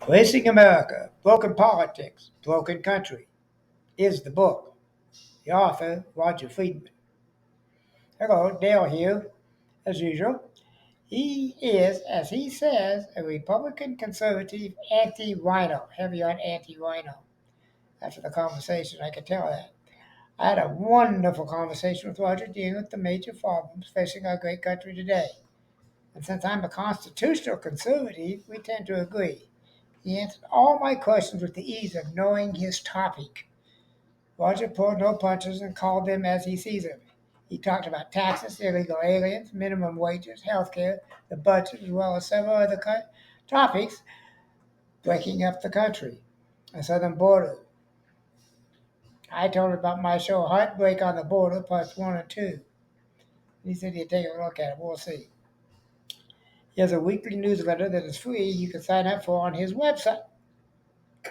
Racing America, Broken Politics, Broken Country is the book. The author, Rodger Friedman. Hello, Dale here, as usual. He is, as he says, a Republican conservative anti-RINO, heavy on anti-RINO. After the conversation, I could tell that. I had a wonderful conversation with Rodger dealing with the major problems facing our great country today. And since I'm a constitutional conservative, we tend to agree. He answered all my questions with the ease of knowing his topic. Rodger pulled no punches and called them as he sees them. He talked about taxes, illegal aliens, minimum wages, health care, the budget, as well as several other topics breaking up the country, the southern border. I told him about my show, Heartbreak on the Border, parts 1 and 2. He said he'd take a look at it. We'll see. He has a weekly newsletter that is free you can sign up for on his website,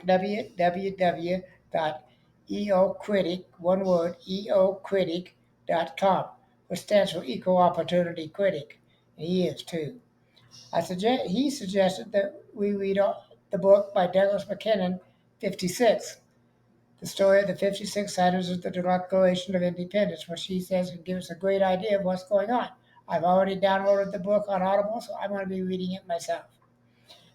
www.eocritic, one word, eocritic.com, which stands for Equal Opportunity Critic. And he is too. He suggested that we read the book by Douglas MacKinnon, 56, the story of the 56 Senators of the Declaration of Independence, which he says can give us a great idea of what's going on. I've already downloaded the book on Audible, so I'm going to be reading it myself.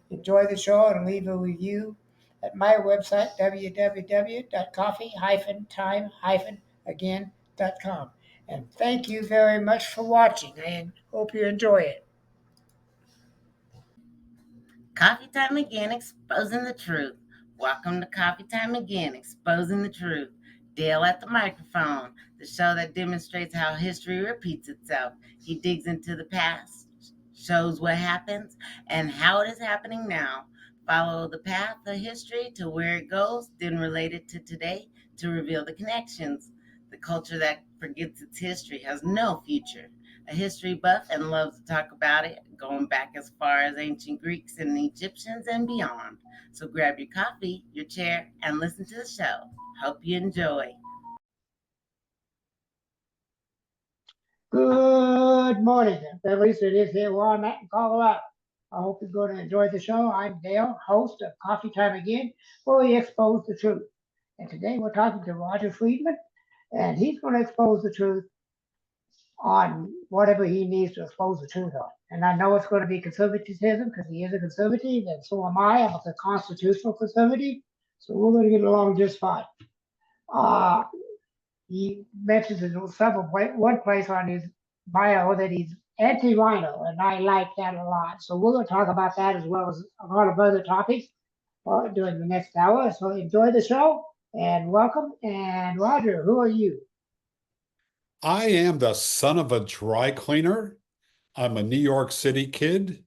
Enjoy the show and leave a review at my website, www.coffee-time-again.com. And thank you very much for watching. I hope you enjoy it. Coffee Time Again, exposing the truth. Welcome to Coffee Time Again, exposing the truth. Dale at the microphone, the show that demonstrates how history repeats itself. He digs into the past, shows what happens, and how it is happening now. Follow the path of history to where it goes, then relate it to today to reveal the connections. The culture that forgets its history has no future. A history buff and loves to talk about it, going back as far as ancient Greeks and Egyptians and beyond. So grab your coffee, your chair, and listen to the show. Hope you enjoy. Good morning. At least it is here where I'm at in Colorado. I hope you're going to enjoy the show. I'm Dale, host of Coffee Time Again, where we expose the truth. And today we're talking to Rodger Friedman, and he's going to expose the truth on whatever he needs to expose the truth on. And I know it's going to be conservatism because he is a conservative, and so am I. I'm a constitutional conservative, so we're going to get along just fine. He mentions in one place on his bio that he's anti-RINO, and I like that a lot. So we're going to talk about that as well as a lot of other topics during the next hour. So enjoy the show and welcome. And Rodger, who are you? I am the son of a dry cleaner. I'm a New York City kid.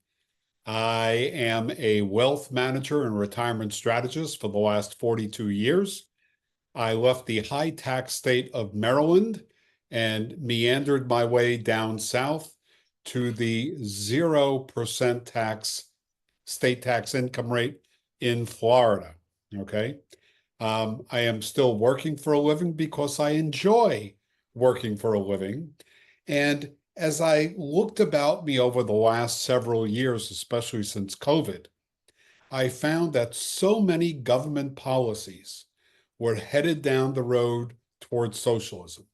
I am a wealth manager and retirement strategist for the last 42 years. I left the high tax state of Maryland and meandered my way down south to the 0% tax, state tax income rate in Florida. Okay. I am still working for a living because I enjoy working for a living. And as I looked about me over the last several years, especially since COVID, I found that so many government policies were headed down the road towards socialism.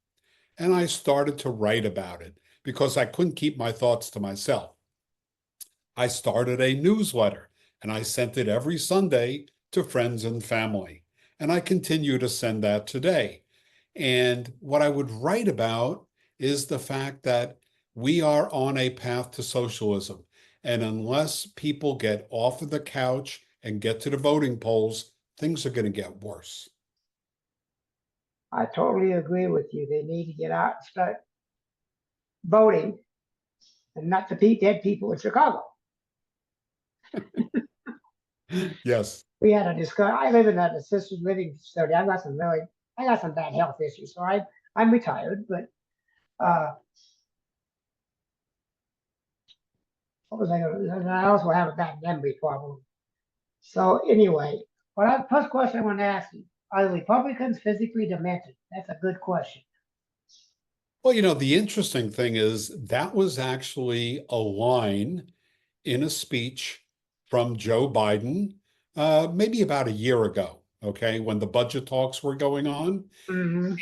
And I started to write about it because I couldn't keep my thoughts to myself. I started a newsletter and I sent it every Sunday to friends and family. And I continue to send that today. And what I would write about is the fact that we are on a path to socialism. And unless people get off of the couch and get to the voting polls, things are going to get worse. I totally agree with you. They need to get out and start voting and not to beat dead people in Chicago. Yes. We had a discussion. I live in an assisted living facility. I got some bad health issues, so I'm retired. But what was I going to? I also have a bad memory problem. So anyway, first question I want to ask you: are the Republicans physically demented? That's a good question. Well, the interesting thing is that was actually a line in a speech from Joe Biden maybe about a year ago, okay, when the budget talks were going on. Mm-hmm.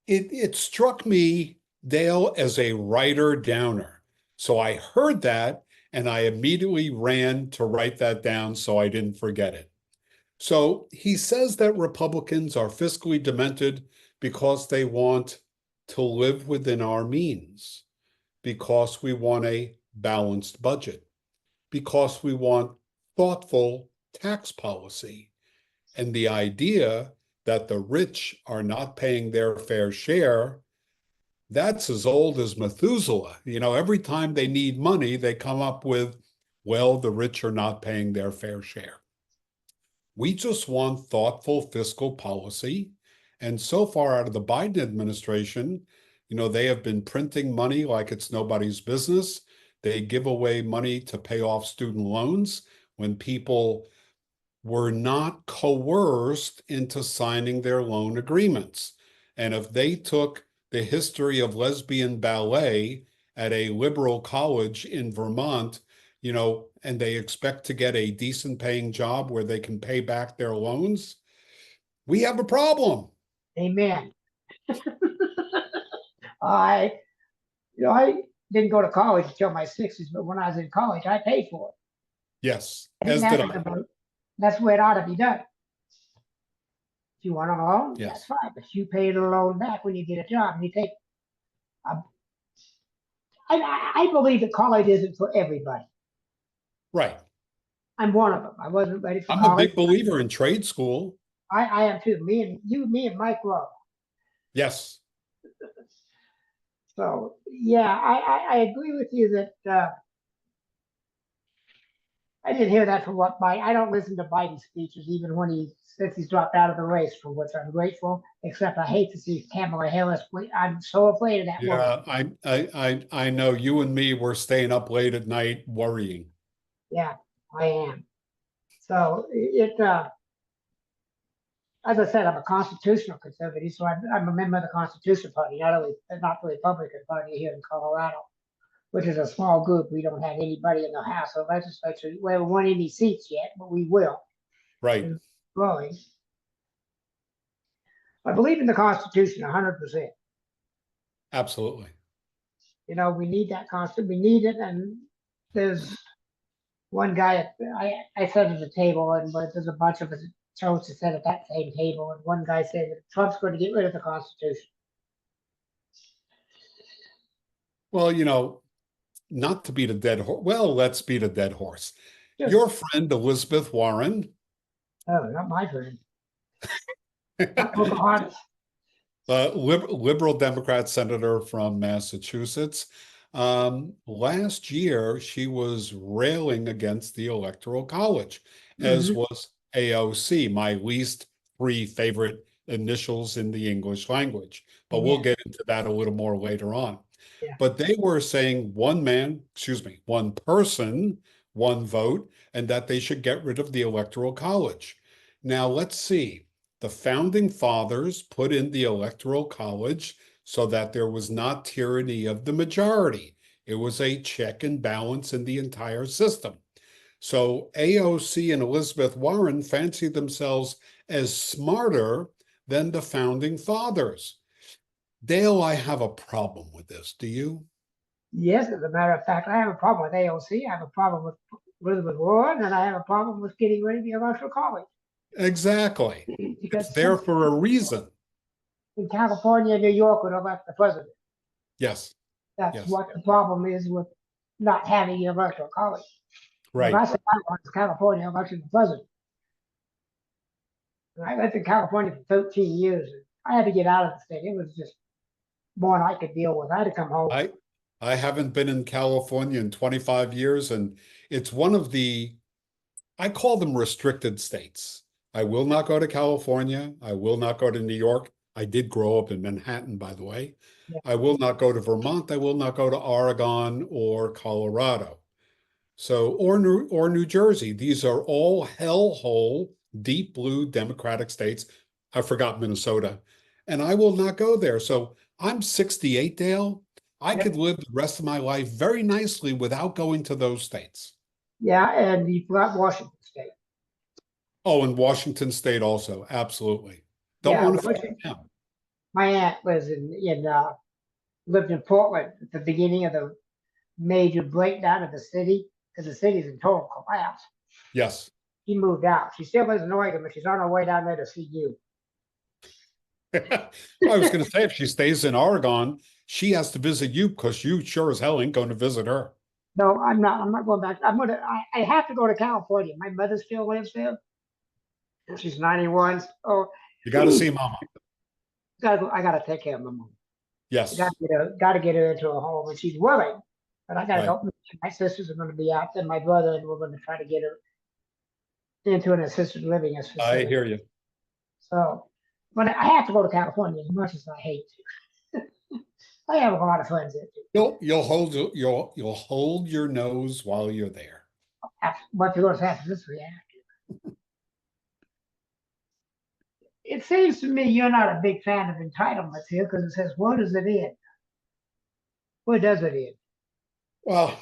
It struck me, Dale, as a writer downer. So I heard that and I immediately ran to write that down so I didn't forget it. So he says that Republicans are fiscally demented because they want to live within our means, because we want a balanced budget, because we want thoughtful tax policy. And the idea that the rich are not paying their fair share, that's as old as Methuselah. You know, every time they need money, they come up with, well, the rich are not paying their fair share. We just want thoughtful fiscal policy. And so far out of the Biden administration, you know, they have been printing money like it's nobody's business. They give away money to pay off student loans when people were not coerced into signing their loan agreements. And if they took the history of lesbian ballet at a liberal college in Vermont, you know, and they expect to get a decent paying job where they can pay back their loans, we have a problem. Amen. I, I didn't go to college until my 60s, but when I was in college, I paid for it. Yes, I didn't as have did to I. vote. That's the way it ought to be done. If you want a loan, that's Yes, fine, but you pay the loan back when you get a job. And you take. I believe that college isn't for everybody. right. I'm one of them. I wasn't ready for I'm a college. big believer in trade school. I am too. Me and Mike Rowe. Yes. So yeah, I agree with you that I didn't hear that from what Biden. I don't listen to Biden's speeches even when he says he's dropped out of the race, for which I'm grateful. Except I hate to see Kamala Harris. I'm so afraid of that woman. Yeah, I know you and me were staying up late at night worrying. Yeah, I am. So as I said, I'm a constitutional conservative, so I'm a member of the Constitution Party, not the Republican Party here in Colorado, which is a small group. We don't have anybody in the House of Legislature. We haven't won any seats yet, but we will. Right. And growing. I believe in the Constitution 100%. Absolutely. You know, we need that Constitution. We need it, and there's one guy. I sat at the table, but there's a bunch of us chose to sit at that same table, and one guy said that Trump's going to get rid of the Constitution. Well, you know, not to beat a dead horse. Well, let's beat a dead horse. Sure. Your friend Elizabeth Warren. Oh, not my friend. Not Pocahontas. Liberal Democrat senator from Massachusetts. Last year, she was railing against the Electoral College, as was AOC, my least three favorite initials in the English language. But we'll get into that a little more later on. Yeah. But they were saying one person, one vote, and that they should get rid of the Electoral College. Now, let's see. The founding fathers put in the Electoral College so that there was not tyranny of the majority. It was a check and balance in the entire system. So AOC and Elizabeth Warren fancy themselves as smarter than the founding fathers. Dale, I have a problem with this. Do you? Yes, as a matter of fact, I have a problem with AOC. I have a problem with Elizabeth Warren, and I have a problem with getting rid of the Electoral College. Exactly. Because it's there for a reason. In California, New York would elect the president. Yes. That's what the problem is with not having the Electoral College. Right. The last thing I want is California electing the president. And I lived in California for 13 years. I had to get out of the state. It was just more than I could deal with. I had to come home. I haven't been in California in 25 years, and it's one of I call them restricted states. I will not go to California. I will not go to New York. I did grow up in Manhattan, by the way. Yeah. I will not go to Vermont. I will not go to Oregon or Colorado. So, or New Jersey. These are all hellhole, deep blue Democratic states. I forgot Minnesota. And I will not go there. So I'm 68, Dale. I could live the rest of my life very nicely without going to those states. Yeah, and you forgot Washington State. Oh, in Washington State also, absolutely. Don't Yeah, want to find out. my aunt was lived in Portland at the beginning of the major breakdown of the city because the city's in total collapse. Yes. She moved out. She still lives in Oregon, but she's on her way down there to see you. I was going to say, if she stays in Oregon, she has to visit you because you sure as hell ain't going to visit her. No, I'm not. I'm not going back. I have to go to California. My mother still lives there. She's 91. Oh, You got to see Mama. I gotta take care of my mom. Yes. Got to get her into a home, and she's willing. But I got to Right. go. My sisters are going to be out there. My brother and we're going to try to get her into an assisted living I facility. hear you. So, but I have to go to California as much as I hate to. I have a lot of friends there too. You'll hold your nose while you're there. But you're going to have this react. It seems to me you're not a big fan of entitlements here because it says, where does it end? Where does it end? Well,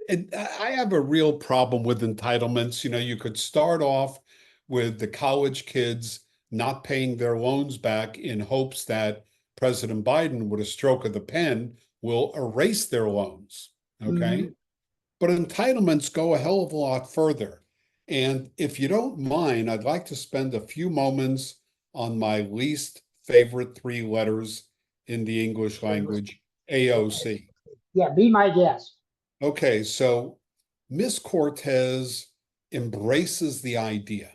I have a real problem with entitlements. You know, you could start off with the college kids not paying their loans back in hopes that President Biden, with a stroke of the pen, will erase their loans. Okay. Mm-hmm. But entitlements go a hell of a lot further. And if you don't mind, I'd like to spend a few moments on my least favorite three letters in the English language, AOC. Yeah, be my guest. Okay, so Miss Cortez embraces the idea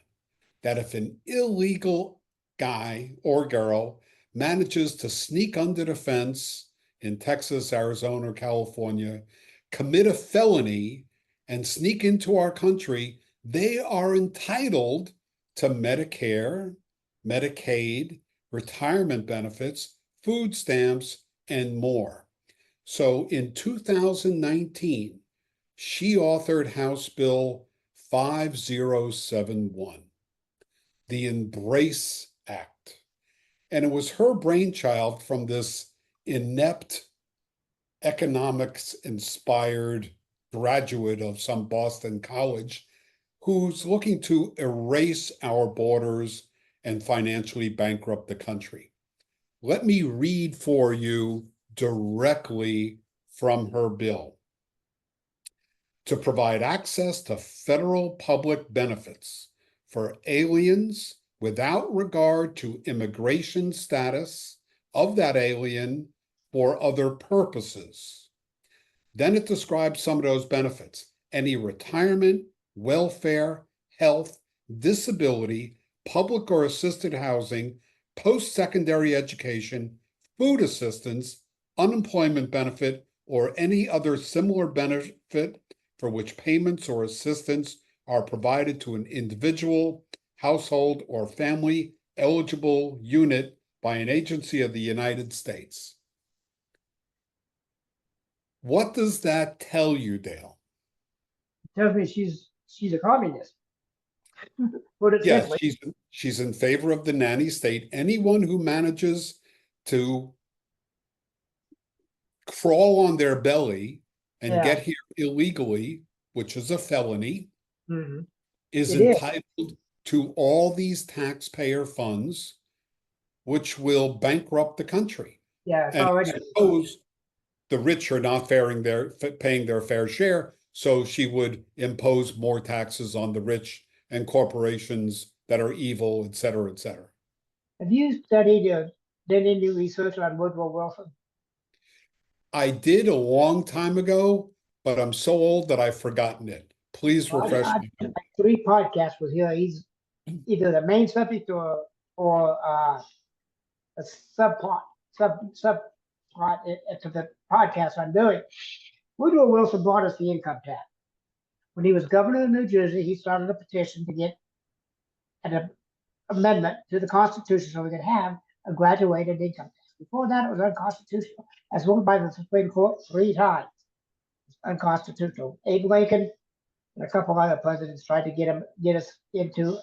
that if an illegal guy or girl manages to sneak under the fence in Texas, Arizona, or California, commit a felony, and sneak into our country, they are entitled to Medicare, Medicaid, retirement benefits, food stamps, and more. So in 2019, she authored House Bill 5071, the Embrace Act. And it was her brainchild from this inept economics inspired graduate of some Boston college who's looking to erase our borders and financially bankrupt the country. Let me read for you directly from her bill. To provide access to federal public benefits for aliens without regard to immigration status of that alien for other purposes. Then it describes some of those benefits: any retirement, welfare, health, disability, public or assisted housing, post-secondary education, food assistance, unemployment benefit, or any other similar benefit for which payments or assistance are provided to an individual, household, or family eligible unit by an agency of the United States. What does that tell you, Dale? It tells me she's a communist. Put it Yes, simply. she's in favor of the nanny state. Anyone who manages to crawl on their belly and Yeah. get here illegally, which is a felony, Mm-hmm. is It is. entitled to all these taxpayer funds, which will bankrupt the country. Yeah, it's And I already. suppose the rich are not paying their fair share, so she would impose more taxes on the rich and corporations that are evil, et cetera, et cetera. Have you studied, done any research on Woodrow Wilson? I did a long time ago, but I'm so old that I've forgotten it. Please Well, refresh I me. did like 3 podcasts with him. He's either the main subject or a subplot to the podcast I'm doing. Woodrow Wilson brought us the income tax. When he was governor of New Jersey, he started a petition to get an amendment to the Constitution so we could have a graduated income tax. Before that, it was unconstitutional, as ruled by the Supreme Court 3 times. It's unconstitutional. Abe Lincoln and a couple other presidents tried to get us into.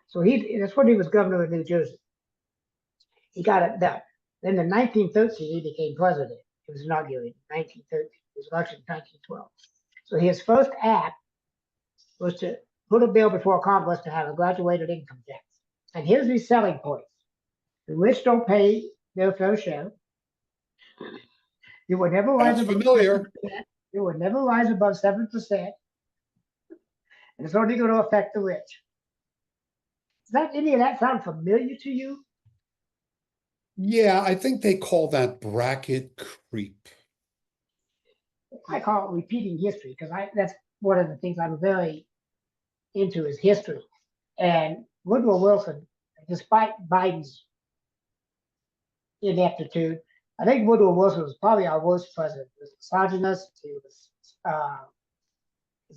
So that's when he was governor of New Jersey. He got it done. Then in 1913, he became president. He was inaugurated in 1913. He was elected in 1912. So his first act was to put a bill before Congress to have a graduated income tax. And here's these selling points. The rich don't pay their fair share. You would never rise Sounds above familiar. 7%. You would never rise above 7%. And it's only going to affect the rich. Does that any of that sound familiar to you? Yeah, I think they call that bracket creep. I call it repeating history because that's one of the things I'm very into is history. And Woodrow Wilson, despite Biden's ineptitude, I think Woodrow Wilson was probably our worst president. He was misogynist, he was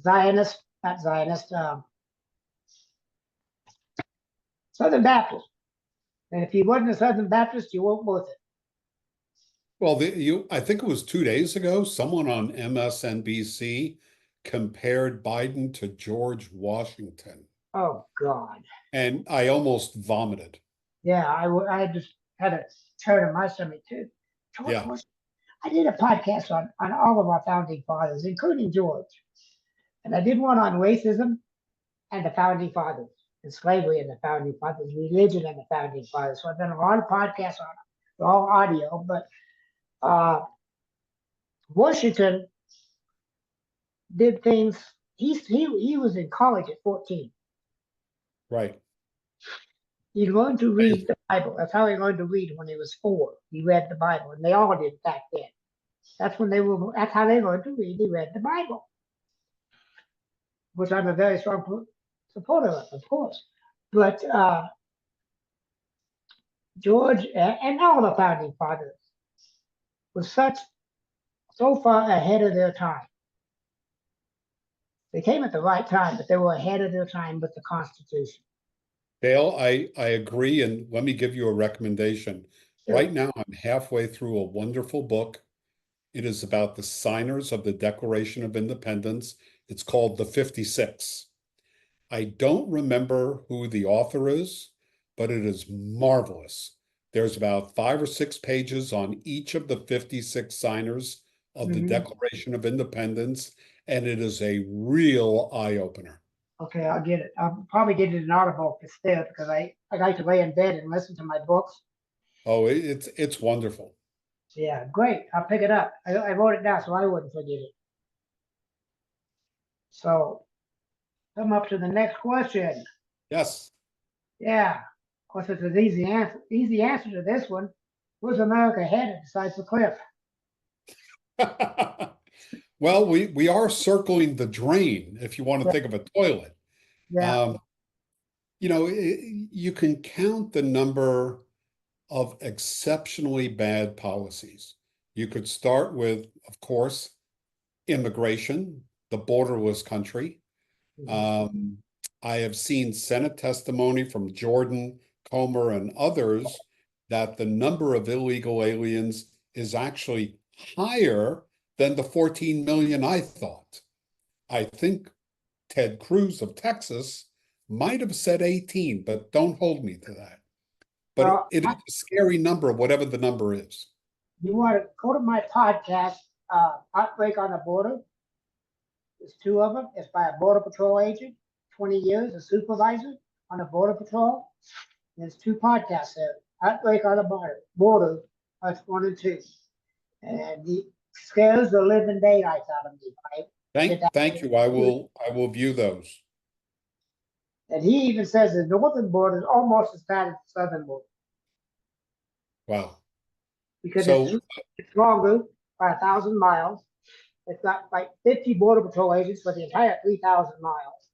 Zionist, not Zionist, Southern Baptist. And if he wasn't a Southern Baptist, you weren't worth it. Well, I think it was 2 days ago, someone on MSNBC compared Biden to George Washington, Oh, God. and I almost vomited. Yeah, I just had a turn in my stomach, too. George Yeah. Washington. I did a podcast on all of our founding fathers, including George. And I did one on racism and the founding fathers, and slavery and the founding fathers, religion and the founding fathers. So I've done a lot of podcasts on it. They're all audio, but Washington did things. He was in college at 14. Right. He learned to read the Bible. That's how he learned to read when he was 4. He read the Bible, and they all did back then. That's how they learned to read. They read the Bible, which I'm a very strong supporter of course. But George and all the founding fathers were so far ahead of their time. They came at the right time, but they were ahead of their time with the Constitution. Dale, I agree, and let me give you a recommendation. Sure. Right now, I'm halfway through a wonderful book. It is about the signers of the Declaration of Independence. It's called The 56. I don't remember who the author is, but it is marvelous. There's about 5 or 6 pages on each of the 56 signers of the Declaration of Independence, and it is a real eye-opener. Okay, I'll get it. I'll probably get it in Audible instead because I like to lay in bed and listen to my books. Oh, it's wonderful. Yeah, great. I'll pick it up. I wrote it down so I wouldn't forget it. So, come up to the next question. Yes. Yeah, of course, it's an easy answer. Easy answer to this one. Where's America headed besides the cliff? Well, we are circling the drain, if you want to think of a toilet. Yeah. You can count the number of exceptionally bad policies. You could start with, of course, immigration, the borderless country. I have seen Senate testimony from Jordan, Comer, and others that the number of illegal aliens is actually higher than the 14 million I thought. I think Ted Cruz of Texas might have said 18, but don't hold me to that. But it is a scary number, whatever the number is. You want to go to my podcast, Outbreak on the Border? There's 2 of them. It's by a Border Patrol agent, 20 years, a supervisor on the Border Patrol. There's 2 podcasts there. Outbreak on the Border, that's 1 and 2. And he scares the living daylights out of me, right? Thank you. I will view those. And he even says the northern border is almost as bad as the southern border. Wow. Because it's longer by 1,000 miles. It's got like 50 Border Patrol agents for the entire 3,000 miles.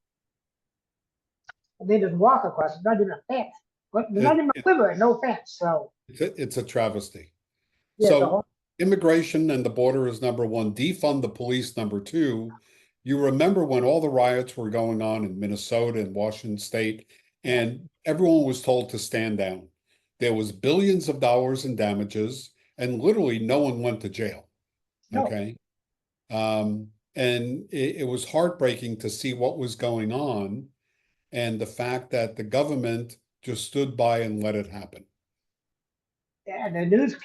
And they just walk across. It's not even a fence. But there's not even a river and no fence. So it's a travesty. yeah, So immigration and the border is number 1. Defund the police, number 2. You remember when all the riots were going on in Minnesota and Washington State, and everyone was told to stand down. There was billions of dollars in damages, and literally no one went to jail. No. Okay. And it was heartbreaking to see what was going on and the fact that the government just stood by and let it happen. And the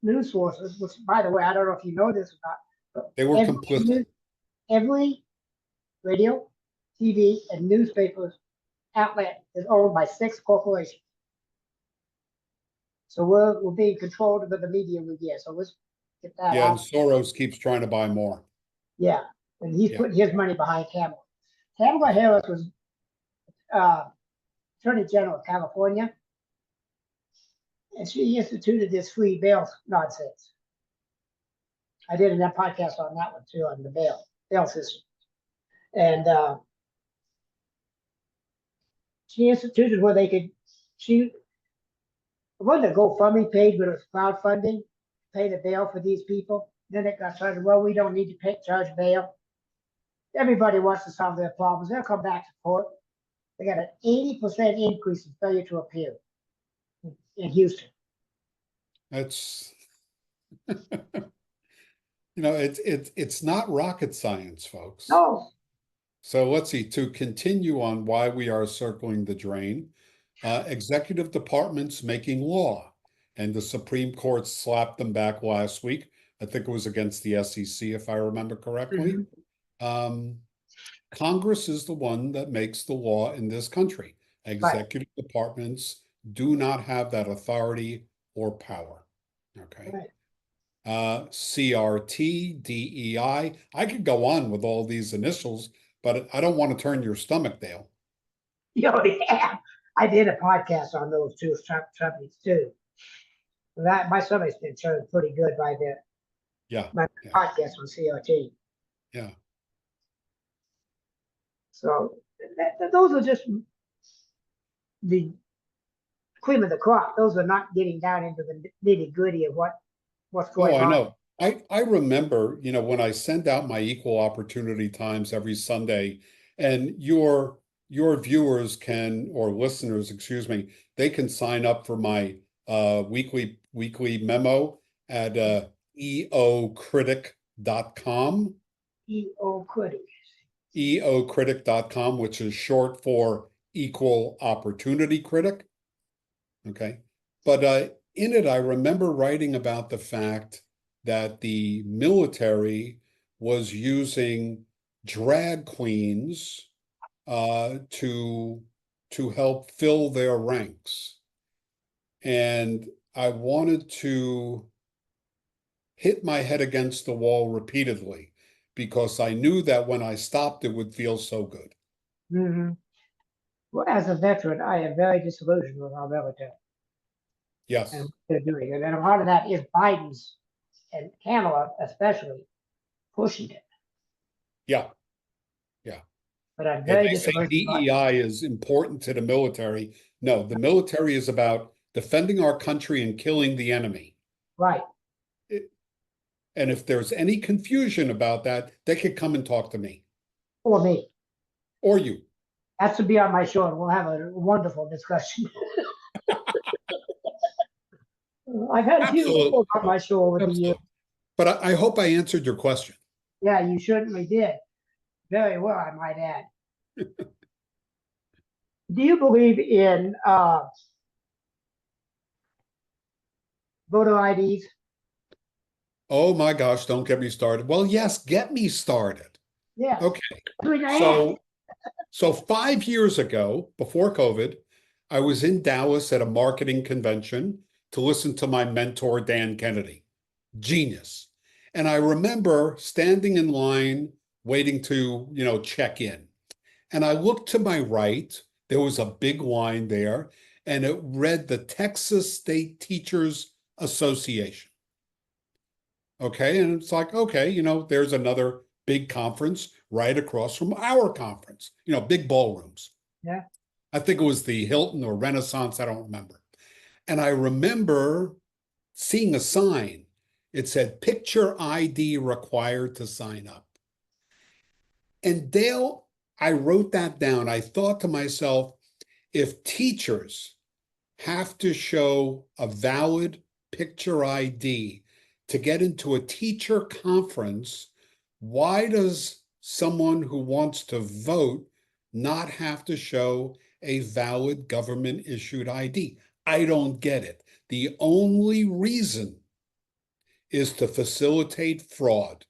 news sources, which by the way, I don't know if you know this or not, They were complicit. Every radio, TV, and newspapers outlet is owned by 6 corporations. So we're being controlled by the media we get. So let's get that Yeah, and out. Soros keeps trying to buy more. Yeah, and he's Yeah. putting his money behind Kamala. Kamala Harris was Attorney General of California, and she instituted this free bail nonsense. I did a podcast on that one too, on the bail system. And she instituted where it wasn't a GoFundMe page, but it was crowdfunding, pay the bail for these people. Then it got started, well, we don't need to charge bail. Everybody wants to solve their problems. They'll come back to court. They got an 80% increase in failure to appear in Houston. That's it's not rocket science, folks. No. So let's see, to continue on why we are circling the drain, executive departments making law, and the Supreme Court slapped them back last week. I think it was against the SEC, if I remember correctly. Congress is the one that makes the law in this country. Executive departments do not have that authority or power. Okay. CRT, DEI. I could go on with all these initials, but I don't want to turn your stomach, Dale. Oh, yeah. I did a podcast on those two subjects too. My stomach's been turned pretty good by my podcast on CRT. Yeah. So those are just the cream of the crop. Those are not getting down into the nitty gritty of what's going on. I know. I remember, when I send out my equal opportunity times every Sunday, and your viewers or listeners, excuse me, they can sign up for my weekly memo at eocritic.com. eocritic. eocritic.com, which is short for Equal Opportunity Critic. Okay. But in it, I remember writing about the fact that the military was using drag queens to help fill their ranks. And I wanted to hit my head against the wall repeatedly because I knew that when I stopped, it would feel so good. Mm-hmm. Well, as a veteran, I am very disillusioned with our military. Yes. And what they're doing. And a part of that is Biden's and Kamala especially pushing it. Yeah. Yeah. But I'm very they say DEI is important to the military. No, the military is about defending our country and killing the enemy. Right. And if there's any confusion about that, they could come and talk to me. Or me. Or you. That's to be on my show, and we'll have a wonderful discussion. I've had a few people on my show over the years. But I hope I answered your question. Yeah, you certainly did. Very well, I might add. Do you believe in voter IDs? Oh my gosh, don't get me started. Well, yes, get me started. Yeah. Okay. So 5 years ago, before COVID, I was in Dallas at a marketing convention to listen to my mentor, Dan Kennedy. Genius. And I remember standing in line, waiting to, check in. And I looked to my right, there was a big line there, and it read the Texas State Teachers Association. Okay, and it's like, okay, there's another big conference right across from our conference, big ballrooms. Yeah. I think it was the Hilton or Renaissance, I don't remember. And I remember seeing a sign. It said, picture ID required to sign up. And Dale, I wrote that down. I thought to myself, if teachers have to show a valid picture ID to get into a teacher conference, why does someone who wants to vote not have to show a valid government-issued ID? I don't get it. The only reason is to facilitate fraud.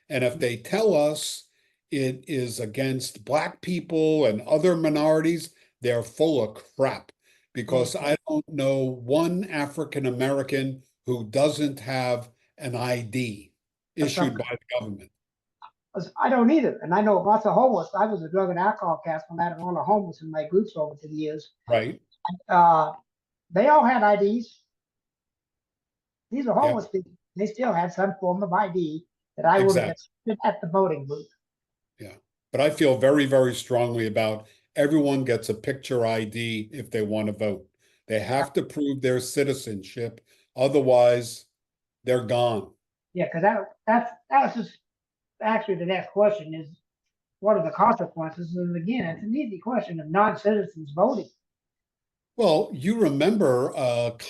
And if they tell us it is against Black people and other minorities, they're full of crap. Because I don't know one African American who doesn't have an ID issued by the government. I don't either. And I know lots of homeless. I was a drug and alcohol counselor. I had a lot of homeless in my groups over the years. Right. Uh, they all had IDs. These are Yeah, homeless people. They still had some form of ID that I would have exactly. accepted at the voting booth. Yeah. But I feel very, very strongly about everyone gets a picture ID if they want to vote. They have to prove their citizenship. Otherwise, they're gone. Yeah, because that was just actually the next question is what are the consequences? And again, it's an easy question of non-citizens voting. Well, you remember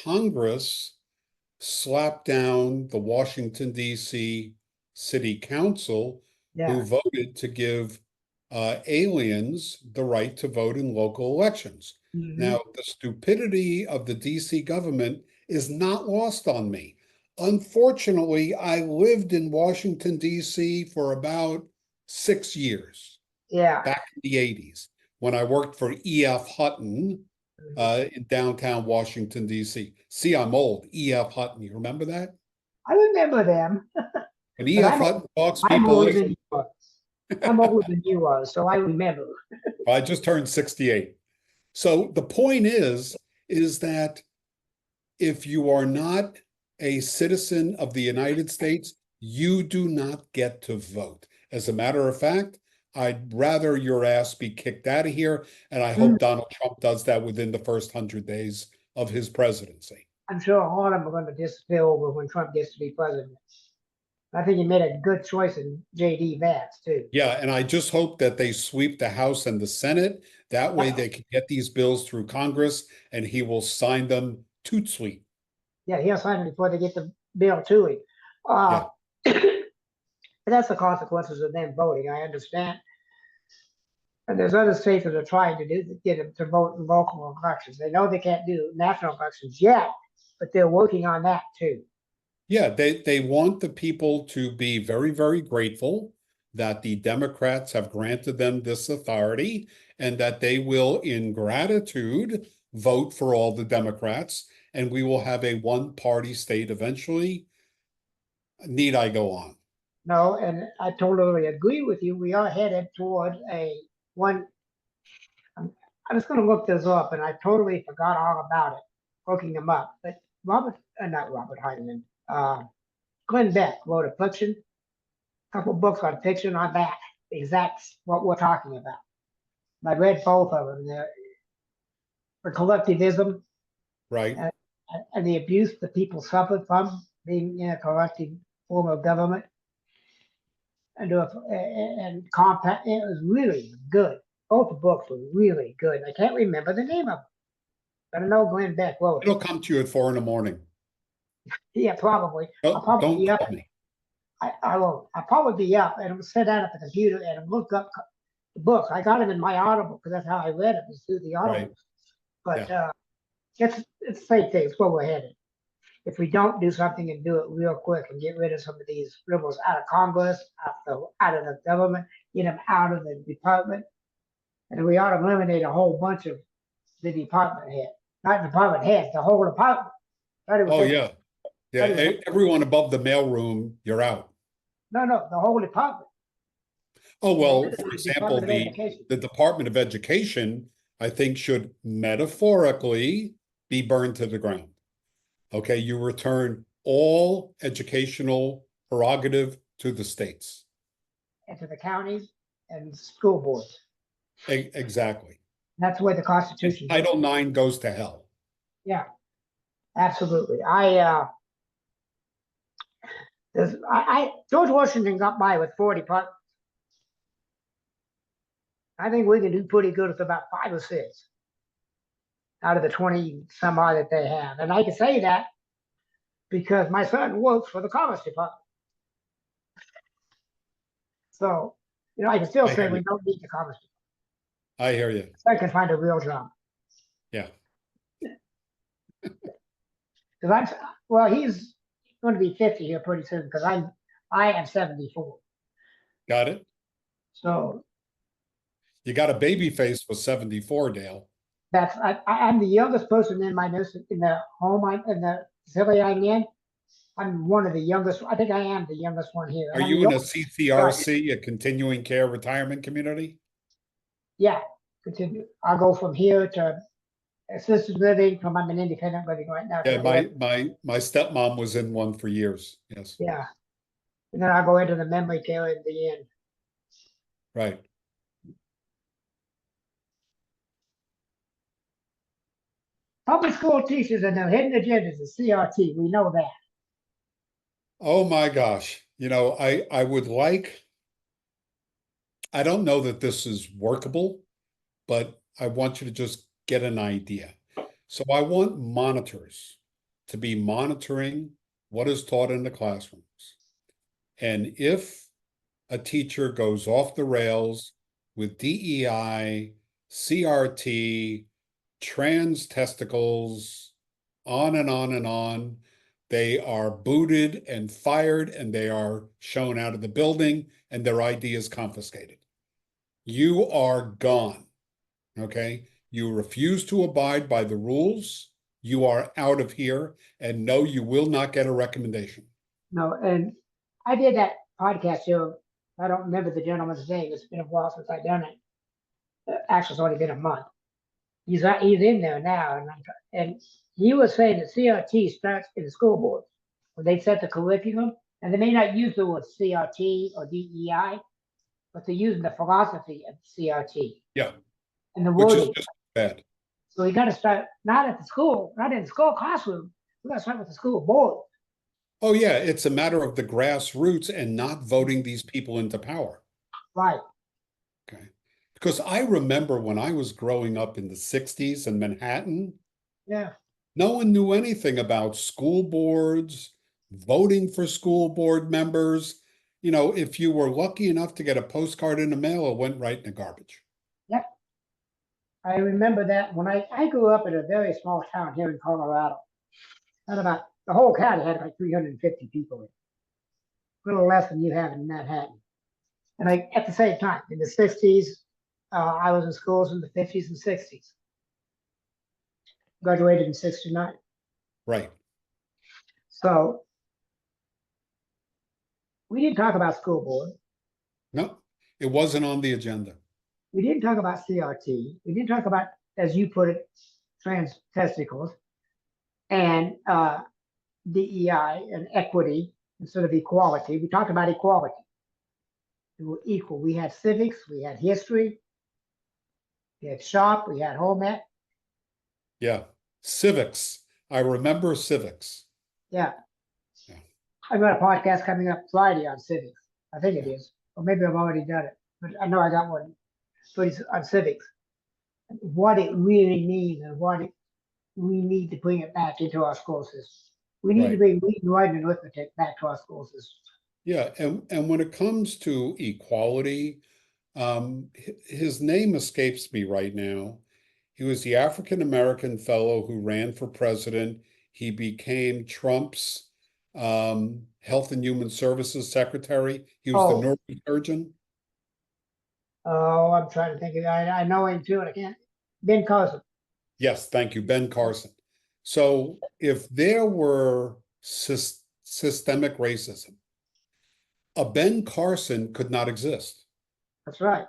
Congress slapped down the Washington, D.C. City Council, who Yeah. voted to give aliens the right to vote in local elections. Mm-hmm. Now, the stupidity of the D.C. government is not lost on me. Unfortunately, I lived in Washington, D.C. for about 6 years Yeah. back in the 80s when I worked for E.F. Hutton in downtown Washington, D.C. See, I'm old. E.F. Hutton, you remember that? I remember them, When but E.F. Hutton talks, I'm people older listen. than you was. I'm older than you was, so I remember. I just turned 68. So the point is that if you are not a citizen of the United States, you do not get to vote. As a matter of fact, I'd rather your ass be kicked out of here, and I hope Donald Trump does that within the first 100 days of his presidency. I'm sure a lot of them are going to disappear over when Trump gets to be president. I think he made a good choice in J.D. Vance too. Yeah, and I just hope that they sweep the House and the Senate. That way they can get these bills through Congress and he will sign them toot sweet. Yeah, he'll sign it before they get the bill to him. Yeah. But that's the consequences of them voting. I understand. And there's other states that are trying to get them to vote in local elections. They know they can't do national elections yet, but they're working on that too. Yeah, they want the people to be very, very grateful that the Democrats have granted them this authority and that they will, in gratitude, vote for all the Democrats, and we will have a one-party state eventually. Need I go on? No, and I totally agree with you. We are headed toward a one. I was going to look this up, and I totally forgot all about it, looking them up. But not Robert Heinemann, Glenn Beck wrote a fiction, a couple books on fiction on that. Exact what we're talking about. I read both of them. For collectivism Right? and, and the abuse that people suffered from being in a collective form of government. And compact. It was really good. Both books were really good. I can't remember the name of them, but I know Glenn Beck wrote It'll it. come to you at 4 in the morning. Yeah, probably. I'll probably Don't be up. call me. I won't. I'll probably be up and sit down at the computer and look up the books. I got them in my Audible because that's how I read it, was through the Audible. Right. But Yeah. it's the same thing. It's where we're headed. If we don't do something and do it real quick and get rid of some of these liberals out of Congress, out of the government, get them out of the department, and we ought to eliminate a whole bunch of the department head, not department heads, the whole department. Oh, yeah. Yeah. Was, Everyone above the mailroom, you're out. no, the whole department. Oh, well, for The example, Department of Education. the Department of Education, I think, should metaphorically be burned to the ground. Okay, you return all educational prerogative to the states. And to the counties and school boards. Exactly. That's where the Constitution. Title IX goes to hell. Yeah, absolutely. George Washington got by with 4 departments. I think we can do pretty good with about 5 or 6 out of the 20 some odd that they have. And I can say that because my son works for the Commerce Department. So, I can still say we don't need the Commerce Department. I hear you. I can find a real job. Yeah. Because he's going to be 50 here pretty soon because I am 74. Got it. So You got a baby face for 74, Dale. I'm the youngest person in my nursing in the home in the facility I'm in. I'm one of the youngest. I think I am the youngest one here. Are And I'm the you in a youngest. Right. CCRC, a continuing care retirement community? Yeah. Continue. I'll go from here to assisted living. From I'm an independent living right now. Yeah, To my stepmom was in one for years. Yes. yeah. And then I'll go into the memory care at the end. Right. Public school teachers and their hidden agendas is CRT. We know that. Oh my gosh. I would like, I don't know that this is workable, but I want you to just get an idea. So I want monitors to be monitoring what is taught in the classrooms. And if a teacher goes off the rails with DEI, CRT, trans testicles, on and on and on, they are booted and fired and they are shown out of the building and their ID is confiscated. You are gone. Okay. You refuse to abide by the rules. You are out of here. And no, you will not get a recommendation. No, and I did that podcast show. I don't remember the gentleman's name. It's been a while since I've done it. Actually, it's only been a month. He's in there now, and he was saying that CRT starts in the school board when they set the curriculum, and they may not use the word CRT or DEI, but they're using the philosophy of CRT Yeah. and the Which is wording. just bad. So we got to start not at the school, not in the school classroom. We got to start with the school board. Oh, yeah. It's a matter of the grassroots and not voting these people into power. Right. Okay. Because I remember when I was growing up in the 60s in Manhattan, Yeah. no one knew anything about school boards, voting for school board members. If you were lucky enough to get a postcard in the mail, it went right in the garbage. Yep. I remember that when I grew up in a very small town here in Colorado. Had about the whole county had like 350 people in it. A little less than you have in Manhattan. And at the same time, in the 60s, I was in schools in the 50s and 60s. Graduated in 69. Right. So we didn't talk about school board. No, it wasn't on the agenda. We didn't talk about CRT. We didn't talk about, as you put it, trans testicles and DEI and equity instead of equality. We talked about equality. We were equal. We had civics, we had history, we had shop, we had home ec. Yeah. Civics. I remember civics. Yeah. Yeah. I've got a podcast coming up Friday on civics. I think it is. Or maybe I've already done it. But I know I got one. But it's on civics. What it really means and we need to bring it back into our school system. We need to bring reading, writing, and arithmetic back to our school system. Yeah. And when it comes to equality, his name escapes me right now. He was the African-American fellow who ran for president. He became Trump's Health and Human Services secretary. He was the neurosurgeon. Oh, I'm trying to think of it. I know him too, and I can't. Ben Carson. Yes, thank you, Ben Carson. So if there were systemic racism, a Ben Carson could not exist. That's right.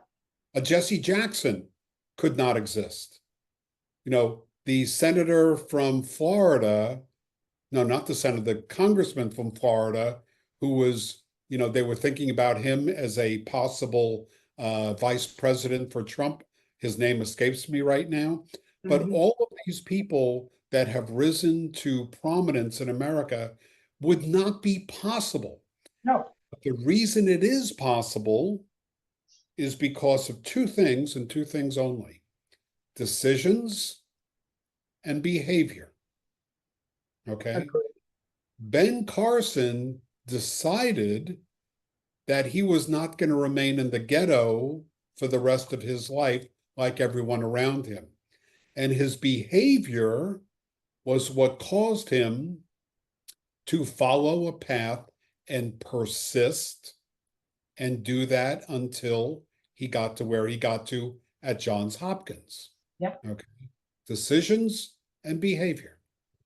A Jesse Jackson could not exist. The senator from Florida, no, not the senator, the congressman from Florida, who was, they were thinking about him as a possible vice president for Trump. His name escapes me right now. But all of these people that have risen to prominence in America would not be possible. No. But the reason it is possible is because of two things and two things only: decisions and behavior. Okay. Agreed. Ben Carson decided that he was not going to remain in the ghetto for the rest of his life like everyone around him. And his behavior was what caused him to follow a path and persist and do that until he got to where he got to at Johns Hopkins. Yep. Okay. Decisions and behavior.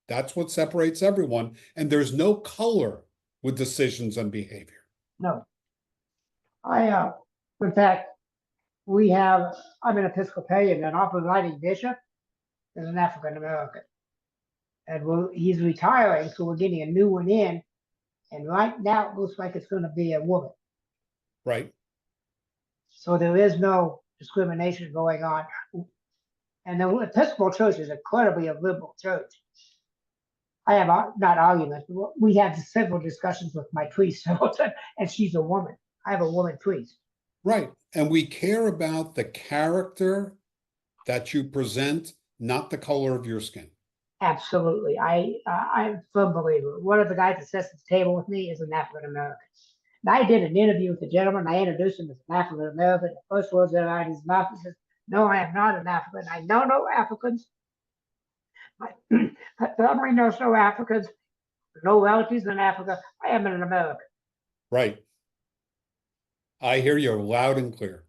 That's what separates everyone. And there's no color with decisions and behavior. No. In fact, I'm an Episcopalian, and our presiding bishop is an African American. And he's retiring, so we're getting a new one in. And right now, it looks like it's going to be a woman. Right. So there is no discrimination going on. And the Episcopal Church is incredibly a liberal church. I have not arguments, but we have several discussions with my priest several times, and she's a woman. I have a woman priest. Right. And we care about the character that you present, not the color of your skin. Absolutely. I'm a firm believer. One of the guys that sits at the table with me is an African American. And I did an interview with the gentleman. I introduced him as an African American. The first words that are out of his mouth, he says, "No, I am not an African. I know no Africans. My family knows no Africans, no relatives in Africa. I am an American." Right. I hear you loud and clear.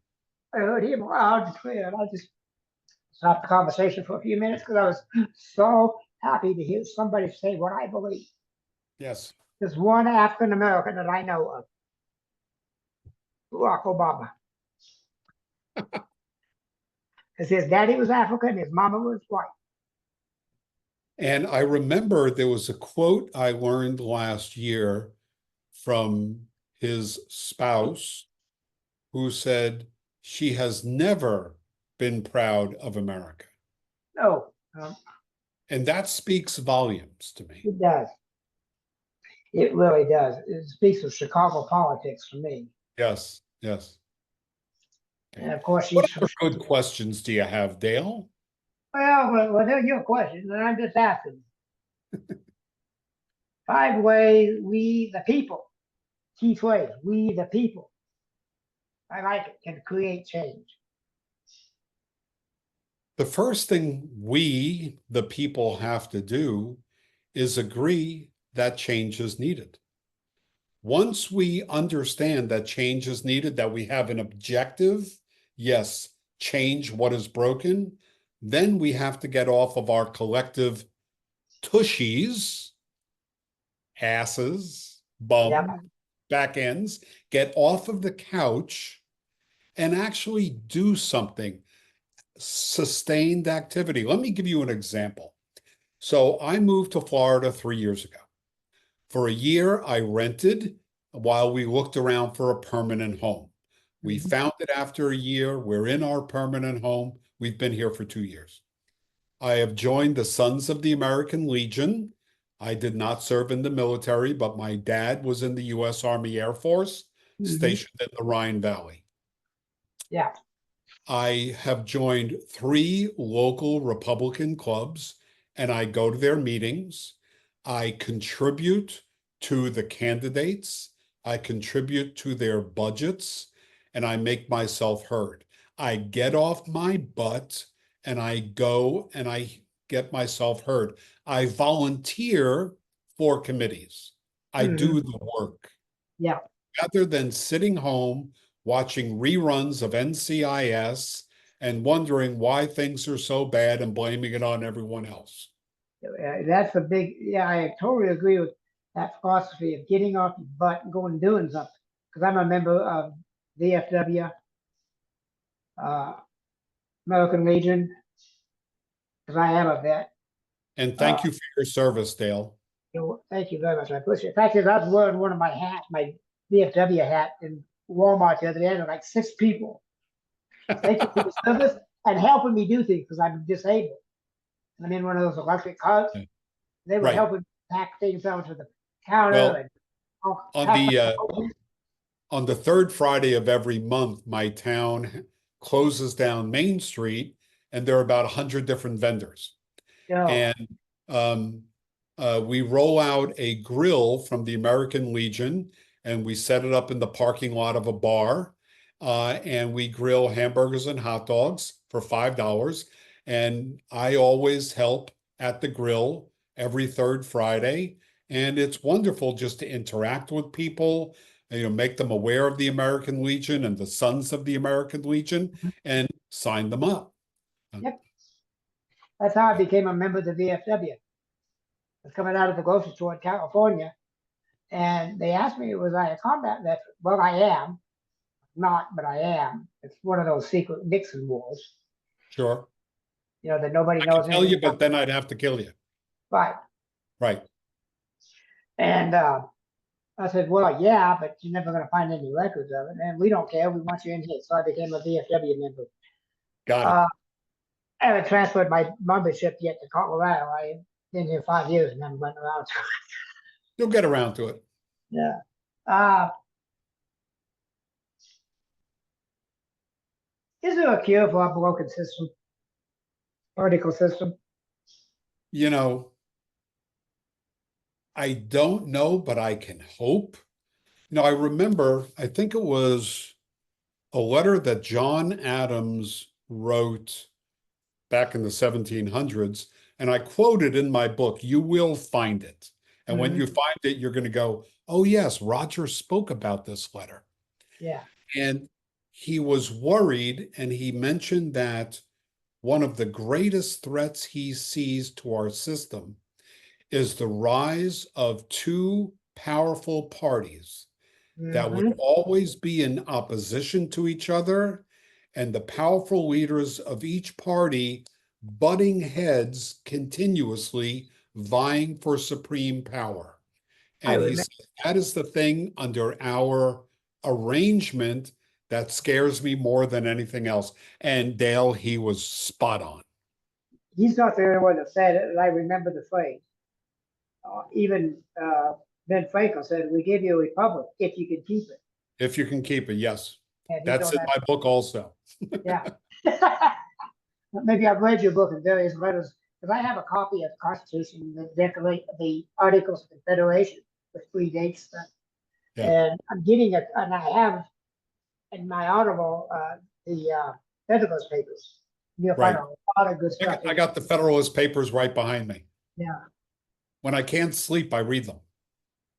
I heard him loud and clear, and I just stopped the conversation for a few minutes because I was so happy to hear somebody say what I believe. Yes. There's one African American that I know of, Barack Obama. Because his daddy was African, his mama was white. And I remember there was a quote I learned last year from his spouse who said, she has never been proud of America. No, And that speaks volumes to me. it does. It really does. It speaks of Chicago politics for me. Yes, yes. Okay. And of course, What other good questions do you have, Dale? Well, they're your questions, and I'm just asking. 5 ways we, the people, key phrase, we, the people, I like it, can create change. The first thing we, the people, have to do is agree that change is needed. Once we understand that change is needed, that we have an objective, yes, change what is broken, then we have to get off of our collective tushies, asses, bum, Yep. back ends, get off of the couch and actually do something, sustained activity. Let me give you an example. So I moved to Florida 3 years ago. For a year, I rented while we looked around for a permanent home. We found it after a year. We're in our permanent home. We've been here for 2 years. I have joined the Sons of the American Legion. I did not serve in the military, but my dad was in the U.S. Army Air Force, stationed in the Rhine Valley. Yeah. I have joined 3 local Republican clubs, and I go to their meetings. I contribute to the candidates. I contribute to their budgets, and I make myself heard. I get off my butt and I go and I get myself heard. I volunteer for committees. I do the work. Yeah. Rather than sitting home watching reruns of NCIS and wondering why things are so bad and blaming it on everyone else. That's a big, I totally agree with that philosophy of getting off your butt and going and doing something. Because I'm a member of VFW, American Legion, because I am a vet. And thank you for your service, Dale. Thank you very much. I appreciate it. The fact is, I was wearing one of my hats, my VFW hat, in Walmart the other day, and like 6 people. Thank you for the service and helping me do things because I'm disabled. And I'm in one of those electric carts. Okay. They were Right. helping pack things onto the counter. Well, and on the 3rd Friday of every month, my town closes down Main Street, and there are about 100 different vendors. Yeah. And we roll out a grill from the American Legion, and we set it up in the parking lot of a bar, and we grill hamburgers and hot dogs for $5. And I always help at the grill every 3rd Friday. And it's wonderful just to interact with people. make them aware of the American Legion and the Sons of the American Legion, and sign them up. Yep. That's how I became a member of the VFW. I was coming out of the grocery store in California, and they asked me, was I a combat veteran? Well, I am. Not, but I am. It's one of those secret Nixon wars, Sure. that nobody I knows can tell you, anything but about. then I'd have to kill you. Right. Right. And I said, well, yeah, but you're never going to find any records of it. And we don't care. We want you in here. So I became a VFW member. Got it. I haven't transferred my membership yet to Colorado. I've been here 5 years and haven't went around. You'll get around to it. Yeah. Is there a cure for our broken system, political system? I don't know, but I can hope. I remember, I think it was a letter that John Adams wrote back in the 1700s, and I quoted in my book, "You will find it." And when you find it, you're going to go, "Oh, yes, Rodger spoke about this letter." Yeah. And he was worried, and he mentioned that one of the greatest threats he sees to our system is the rise of two powerful parties that would always be in opposition to each other, and the powerful leaders of each party butting heads continuously, vying for supreme power. I And he remember. said, that is the thing under our arrangement that scares me more than anything else. And Dale, he was spot on. He's not the only one that said it, and I remember the phrase. Even Ben Franklin said, "We give you a republic if you can keep it." If you can keep it, yes. And That's in my book also. Yeah. Maybe I've read your book in various letters, because I have a copy of the Constitution, the Articles of Confederation, which predates stuff. Yeah. And I'm getting it, and I have in my Audible the Federalist Papers. You'll find Right. a lot of good stuff. I got the Federalist Papers right behind me. Yeah. When I can't sleep, I read them.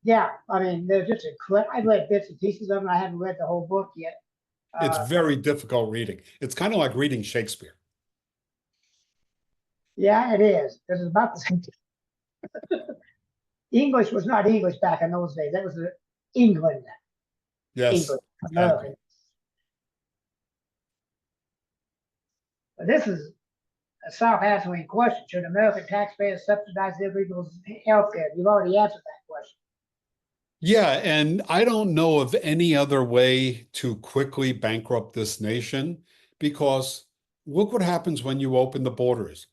Yeah, I mean, they're just incredible. I've read bits and pieces of them. I haven't read the whole book yet. It's very difficult reading. It's kind of like reading Shakespeare. Yeah, it is. This is about the same. English was not English back in those days. That was England. Yes. England, Exactly. American. But this is a self-answering question. Should American taxpayers subsidize their people's health care? You've already answered that question. Yeah, and I don't know of any other way to quickly bankrupt this nation, because look what happens when you open the borders.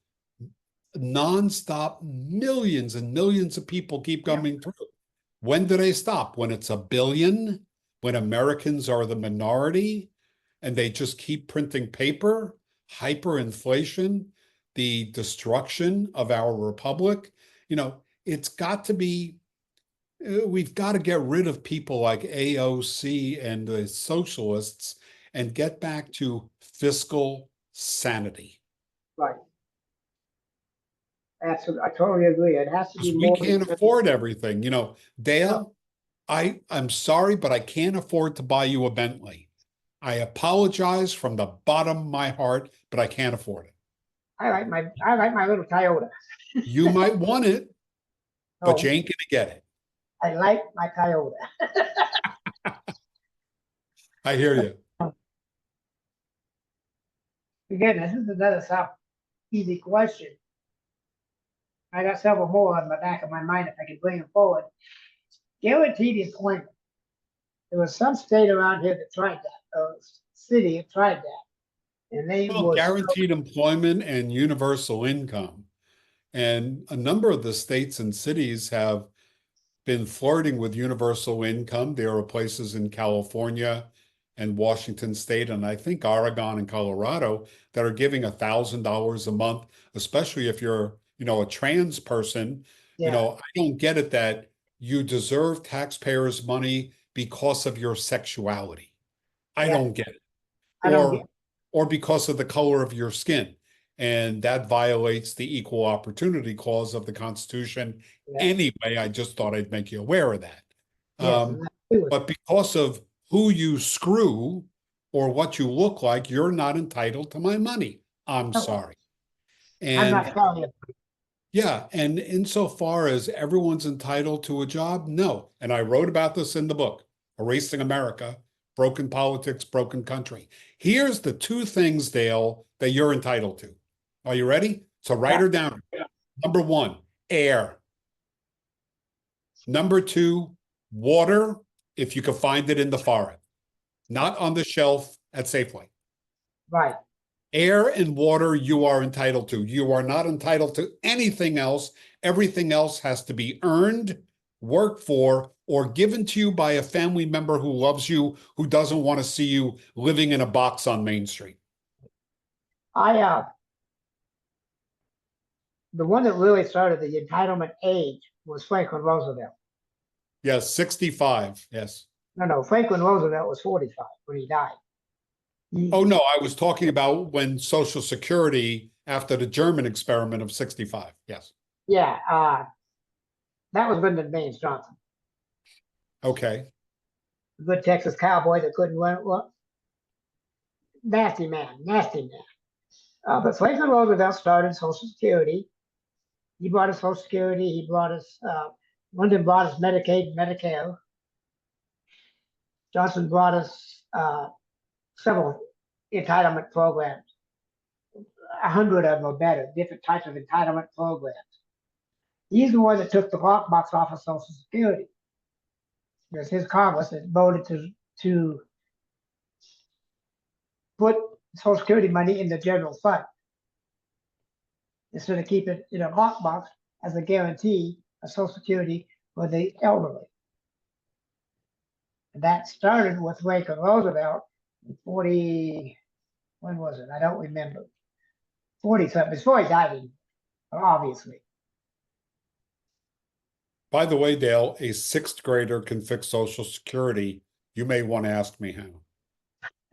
Nonstop, millions and millions of people keep coming through. When do they stop? When it's a billion? When Americans are the minority and they just keep printing paper? Hyperinflation, the destruction of our republic. It's got to be, we've got to get rid of people like AOC and the socialists and get back to fiscal sanity. Right. Absolutely. I totally agree. It has to be more. We can't afford everything. Dale, I'm sorry, but I can't afford to buy you a Bentley. I apologize from the bottom of my heart, but I can't afford it. I like my little Toyota. You might want it, but you ain't gonna get it. I like my Toyota. I hear you. Again, this is another easy question. I got several more on the back of my mind if I can bring them forward. Guaranteed employment. There was some state around here that tried that, city that tried that. And they were guaranteed employment and universal income. And a number of the states and cities have been flirting with universal income. There are places in California and Washington State, and I think Oregon and Colorado, that are giving $1,000 a month, especially if you're, a trans person. I don't get it that you deserve taxpayers' money because of your sexuality. I don't get it. Or because of the color of your skin. And that violates the Equal Opportunity Clause of the Constitution. Anyway, I just thought I'd make you aware of that. but because of who you screw or what you look like, you're not entitled to my money. I'm sorry. I'm not And telling you. yeah, and insofar as everyone's entitled to a job, no. And I wrote about this in the book, Erasing America, Broken Politics, Broken Country. Here's the two things, Dale, that you're entitled to. Are you ready? So write her down. Number one, air. Number two, water, if you can find it in the forest, not on the shelf at Safeway. Right. Air and water you are entitled to. You are not entitled to anything else. Everything else has to be earned, worked for, or given to you by a family member who loves you, who doesn't want to see you living in a box on Main Street. The one that really started the entitlement age was Franklin Roosevelt. Yes, 65. Yes. No, Franklin Roosevelt was 45 when he died. Oh, no, I was talking about when Social Security, after the German experiment of 65. Yes. Yeah, that was Lyndon Baines Johnson. Okay. A good Texas cowboy that couldn't run. Well, nasty man. But Franklin Roosevelt started Social Security. He brought us Social Security. He brought us, Lyndon brought us Medicaid and Medicare. Johnson brought us several entitlement programs. 100 of them or better, different types of entitlement programs. He's the one that took the lockbox off of Social Security. There's his Congress that voted to put Social Security money in the general fund instead of keep it in a lockbox as a guarantee of Social Security for the elderly. And that started with Franklin Roosevelt in 40, when was it? I don't remember. 40 something, before he died, obviously. By the way, Dale, a sixth grader can fix Social Security. You may want to ask me how.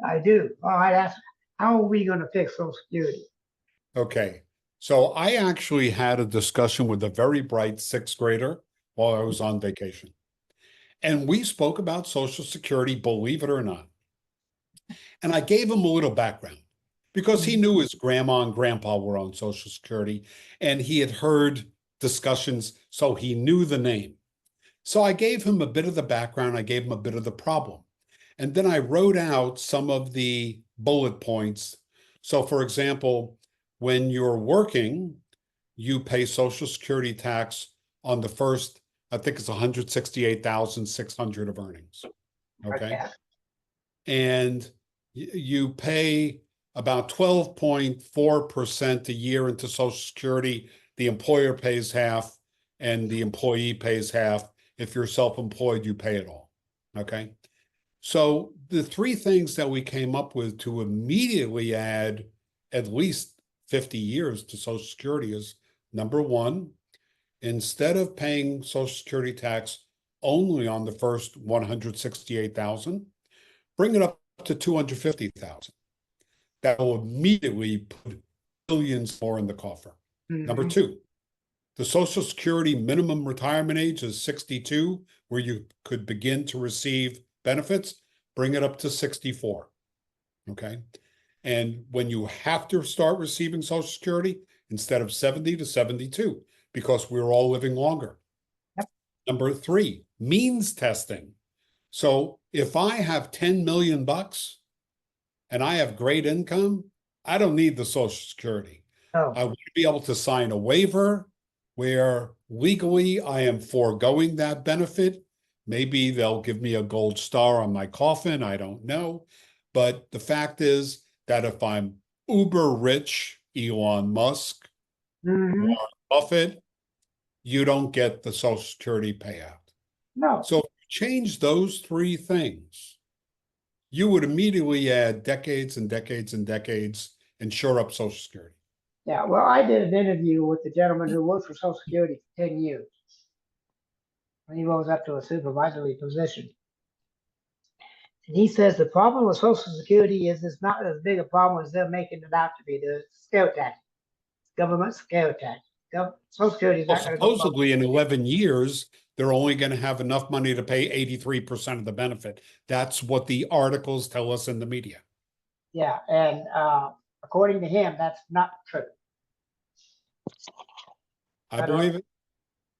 I do. All right, ask, how are we going to fix Social Security? Okay. So I actually had a discussion with a very bright sixth grader while I was on vacation. And we spoke about Social Security, believe it or not. And I gave him a little background because he knew his grandma and grandpa were on Social Security and he had heard discussions, so he knew the name. So I gave him a bit of the background, I gave him a bit of the problem. And then I wrote out some of the bullet points. So for example, when you're working, you pay Social Security tax on the first, I think it's 168,600 of earnings. Okay. And you pay about 12.4% a year into Social Security. The employer pays half and the employee pays half. If you're self-employed, you pay it all. Okay. So the three things that we came up with to immediately add at least 50 years to Social Security is, number one, instead of paying Social Security tax only on the first 168,000, bring it up to 250,000. That will immediately put billions more in the coffer. Number two, the Social Security minimum retirement age is 62, where you could begin to receive benefits. Bring it up to 64. Okay. And when you have to start receiving Social Security, instead of 70 to 72, because we're all living longer. Yep. Number three, means testing. So if I have 10 million bucks and I have great income, I don't need the Social Security. Oh. I want to be able to sign a waiver where legally I am foregoing that benefit. Maybe they'll give me a gold star on my coffin. I don't know. But the fact is that if I'm uber rich, Elon Musk, Warren Buffett, you don't get the Social Security payout. No. So if you change those three things, you would immediately add decades and decades and decades and shore up Social Security. Yeah, well, I did an interview with the gentleman who worked for Social Security for 10 years. When he rose up to a supervisory position. And he says the problem with Social Security is it's not as big a problem as they're making it out to be. The scare tactic, government scare tactic. Social Security is Well, not going to go up. supposedly in 11 years, they're only going to have enough money to pay 83% of the benefit. That's what the articles tell us in the media. Yeah, and according to him, that's not true. I believe it.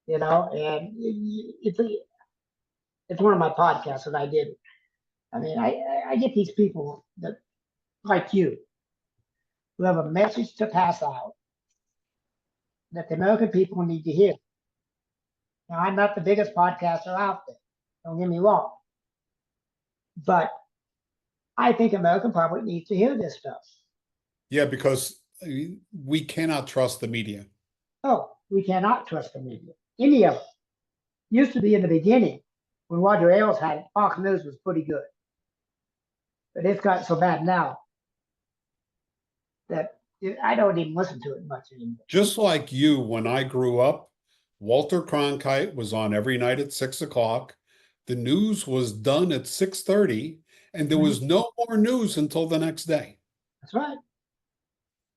You know, and it's one of my podcasts that I did. I mean, I get these people that like you who have a message to pass out that the American people need to hear. Now, I'm not the biggest podcaster out there. Don't get me wrong, but I think American public needs to hear this stuff. Yeah, because we cannot trust the media. Oh, we cannot trust the media. Any of it. Used to be in the beginning when Roger Ailes had it, Fox News was pretty good. But it's gotten so bad now that I don't even listen to it much anymore. Just like you, when I grew up, Walter Cronkite was on every night at 6 o'clock. The news was done at 6:30, and there was no more news until the next day. That's right.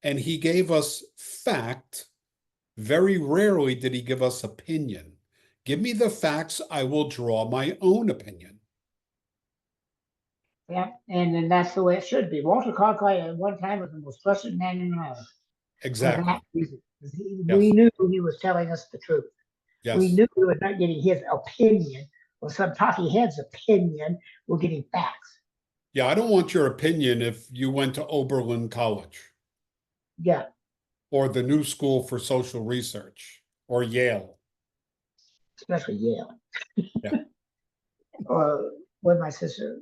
And he gave us fact. Very rarely did he give us opinion. Give me the facts, I will draw my own opinion. Yeah, and then that's the way it should be. Walter Cronkite at one time was the most trusted man in America. Exactly. For that reason. Yes. We knew he was telling us the truth. Yes. We knew we were not getting his opinion or some talking head's opinion. We're getting facts. Yeah, I don't want your opinion if you went to Oberlin College. Yeah. Or the New School for Social Research, or Yale. Especially Yale. Yeah. Or with my sister.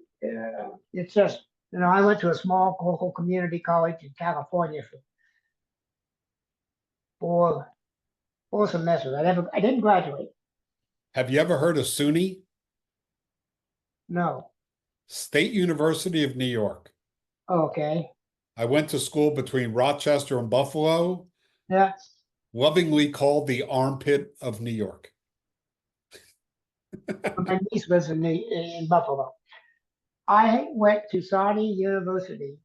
It's just, you know, I went to a small local community college in California for four semesters. I didn't graduate. Have you ever heard of SUNY? No. State University of New York. Okay. I went to school between Rochester and Buffalo. Yeah. Lovingly called the armpit of New York. My niece was in Buffalo. I went to Saudi University,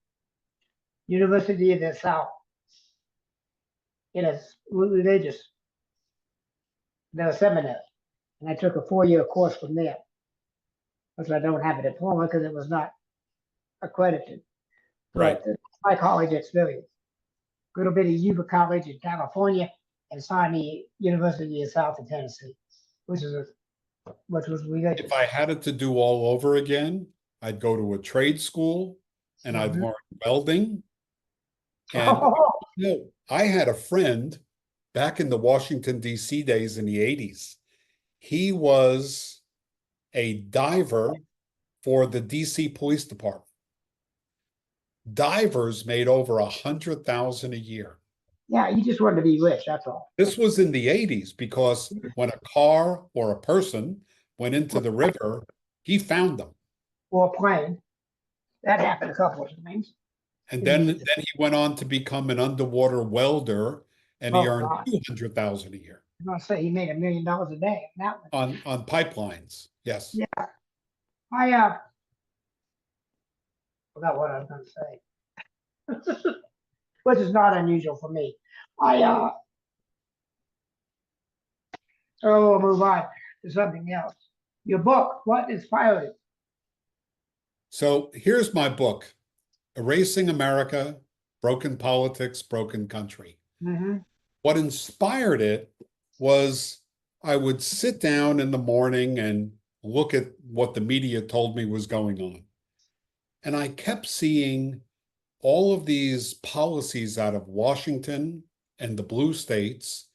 University of the South, in a religious seminary, and I took a 4-year course from there. Because I don't have a diploma because it was not accredited. Right. But my college experience. A little bit of Yuba College in California and Saudi University of South Tennessee, which was religious. If I had it to do all over again, I'd go to a trade school and I'd learn welding. And I had a friend back in the Washington, D.C. days in the 80s. He was a diver for the D.C. Police Department. Divers made over $100,000 a year. Yeah, you just wanted to be rich, that's all. This was in the 80s because when a car or a person went into the river, he found them. Or a plane. That happened a couple of times. And then he went on to become an underwater welder, and he earned $200,000 a year. I'm gonna say he made $1 million a day. That on pipelines. Yes. Yeah. I forgot what I was going to say, which is not unusual for me. We'll move on to something else. Your book, what inspired it? So here's my book, Erasing America, Broken Politics, Broken Country. Mm-hmm. What inspired it was I would sit down in the morning and look at what the media told me was going on. And I kept seeing all of these policies out of Washington and the blue states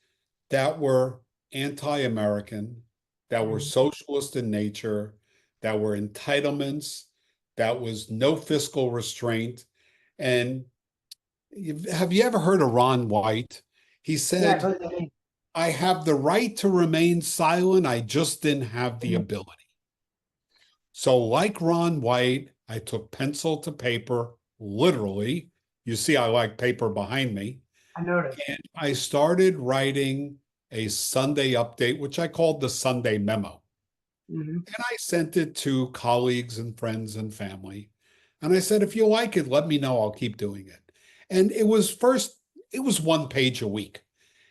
that were anti-American, that were socialist in nature, that were entitlements, that was no fiscal restraint. And have you ever heard of Ron White? He said, I have the right to remain silent. I just didn't have the ability. So like Ron White, I took pencil to paper, literally. You see, I like paper behind me. I noticed. And I started writing a Sunday update, which I called the Sunday Memo. Mm-hmm. And I sent it to colleagues and friends and family. And I said, if you like it, let me know. I'll keep doing it. And it was 1 page a week.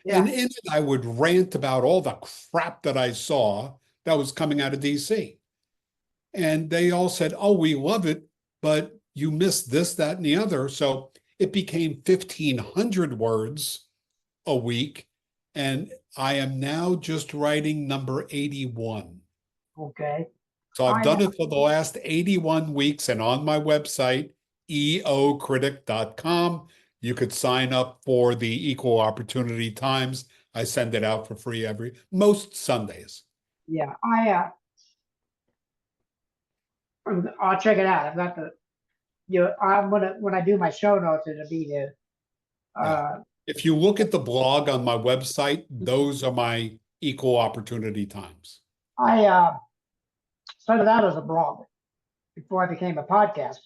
And Yeah. in it, I would rant about all the crap that I saw that was coming out of DC. And they all said, oh, we love it, but you missed this, that, and the other. So it became 1,500 words a week. And I am now just writing number 81. Okay. So I've I done have, it for the last 81 weeks, and on my website, eocritic.com, you could sign up for the Equal Opportunity Times. I send it out for free most Sundays. yeah, I'll check it out. I've got I'm gonna, when I do my show notes, it'll be there. Yeah. If you look at the blog on my website, those are my Equal Opportunity Times. I started out as a blogger before I became a podcast.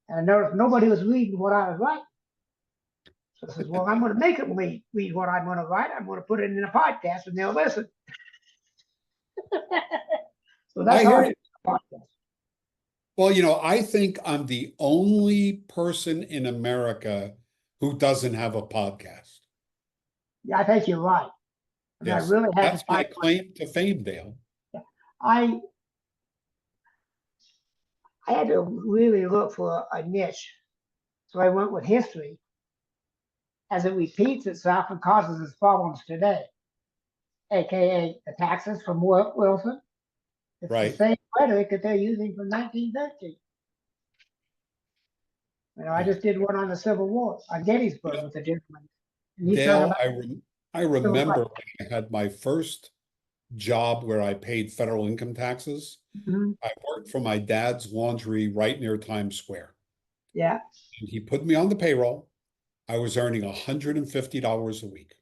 And I noticed nobody was reading what I was writing. So I says, well, I'm going to make them read what I'm going to write. I'm going to put it in a podcast and they'll listen. So that's I how hear I you. did the podcast. Well, I think I'm the only person in America who doesn't have a podcast. Yeah, I think you're right. I mean, I Yes, really had to that's my find claim to fame, Dale. I I had to really look for a niche. So I went with history as it repeats itself and causes its problems today, aka the taxes from Wilson. It's the Right. same rhetoric that they're using from 1913. I Yeah. just did one on the Civil War on Gettysburg with a gentleman. And he's talking Dale, about I civil remember rights. when I had my first job where I paid federal income taxes. Mhm. I worked for my dad's laundry right near Times Square. Yeah. And he put me on the payroll. I was earning $150 a week.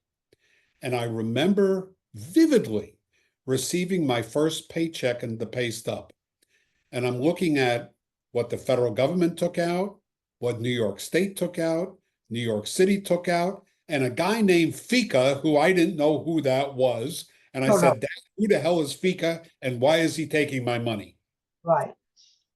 And I remember vividly receiving my first paycheck and the pay stub. And I'm looking at what the federal government took out, what New York State took out, New York City took out, and a guy named Fika, who I didn't know who that was. And I Oh, no. said, Dad, who the hell is Fika and why is he taking my money? Right.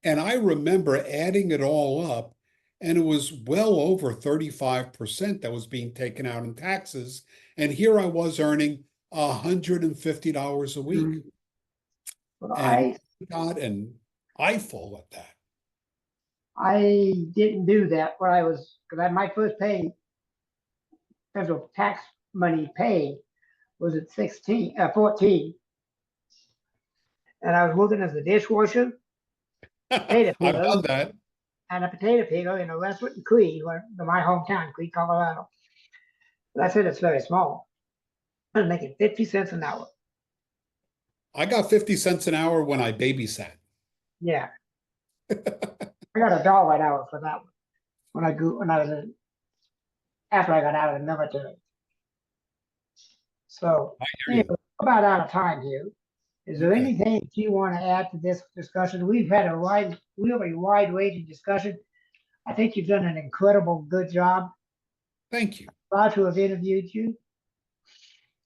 And I remember adding it all up, and it was well over 35% that was being taken out in taxes. And here I was earning $150 a week. Mhm. But And God, and I fall at that. I didn't do that when I was, because my first pay, federal tax money paid was at 14. And I was working as a dishwasher, potato I've peeler, done that. and a potato peeler in a restaurant in Cree, my hometown, Cree, Colorado. That's it, it's very small. I was making 50 cents an hour. I got 50 cents an hour when I babysat. Yeah. I got $1 an hour for that one when I was after I got out of the military. So I hear anyway, you. we're about out of time here. Is there Okay. anything that you want to add to this discussion? We've had a really wide-ranging discussion. I think you've done an incredible good job. Thank you. Proud to have interviewed you.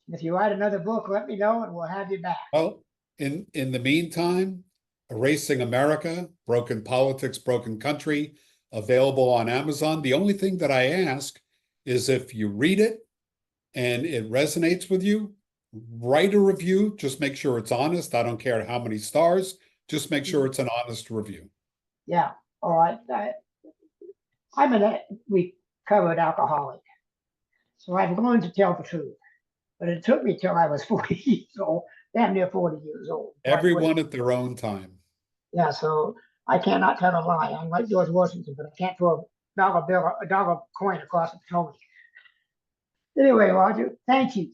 If you write another book, let me know and we'll have you back. Well, in the meantime, Erasing America, Broken Politics, Broken Country, available on Amazon. The only thing that I ask is if you read it and it resonates with you, write a review. Just make sure it's honest. I don't care how many stars. Just make sure it's an honest review. Yeah. All right. I'm a recovered alcoholic, so I've learned to tell the truth. But it took me till I was 40 years old, damn near 40 years old. Everyone at their own time. Yeah, so I cannot tell a lie. I'm like George Washington, but I can't throw a dollar coin across the Potomac. Anyway, Roger, thank you.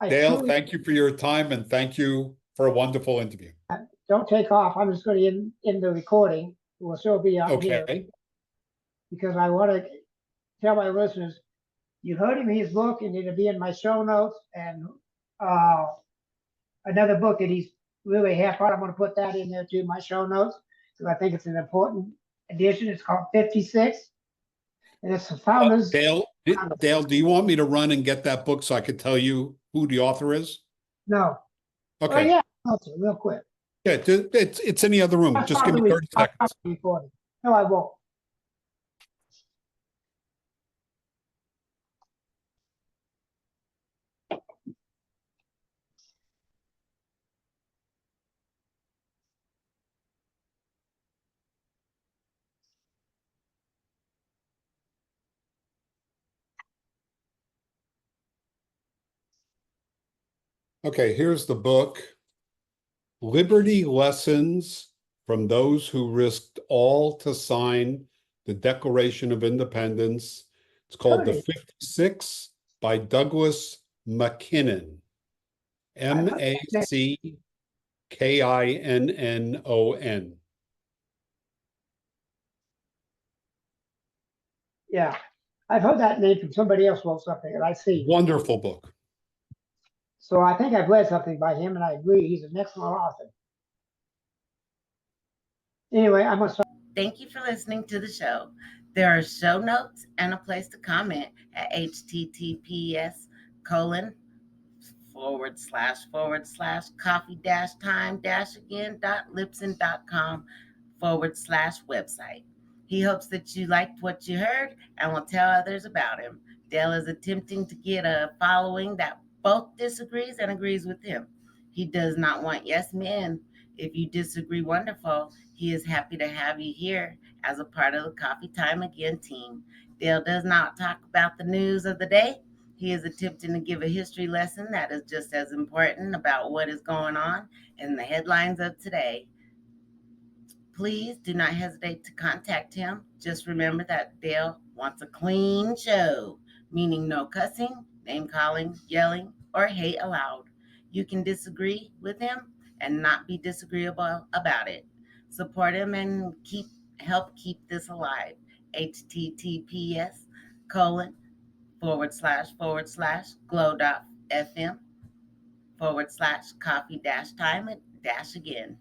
Dale, thank you for your time and thank you for a wonderful interview. Don't take off. I'm just going to end the recording. It will still be up here Okay. because I want to tell my listeners you heard him his book, and it'll be in my show notes. And another book that he's really half on, I'm going to put that in there too, my show notes, because I think it's an important edition. It's called 56, and it's the founders. Dale, do you want me to run and get that book so I could tell you who the author is? No. Okay. Oh, yeah, okay, real quick. Yeah, it's in the other room. Just give me 30 seconds. No, I won't. Okay, here's the book, Liberty Lessons from Those Who Risked All to Sign the Declaration of Independence. It's called The Heard it. 56 by Douglas MacKinnon, I've heard that name. MacKinnon. Yeah. I've heard that name from somebody else wrote something, and I see. Wonderful book. So I think I've read something by him, and I agree. He's an excellent author. Anyway, I'm going to start. Thank you for listening to the show. There are show notes and a place to comment at https:// coffee time again.libsyn.com/website. He hopes that you liked what you heard and will tell others about him. Dale is attempting to get a following that both disagrees and agrees with him. He does not want yes men. If you disagree, wonderful. He is happy to have you here as a part of the Coffee Time Again team. Dale does not talk about the news of the day. He is attempting to give a history lesson that is just as important about what is going on in the headlines of today. Please do not hesitate to contact him. Just remember that Dale wants a clean show, meaning no cussing, name calling, yelling, or hate allowed. You can disagree with him and not be disagreeable about it. Support him and help keep this alive. https colon / glow.fm / coffee time again.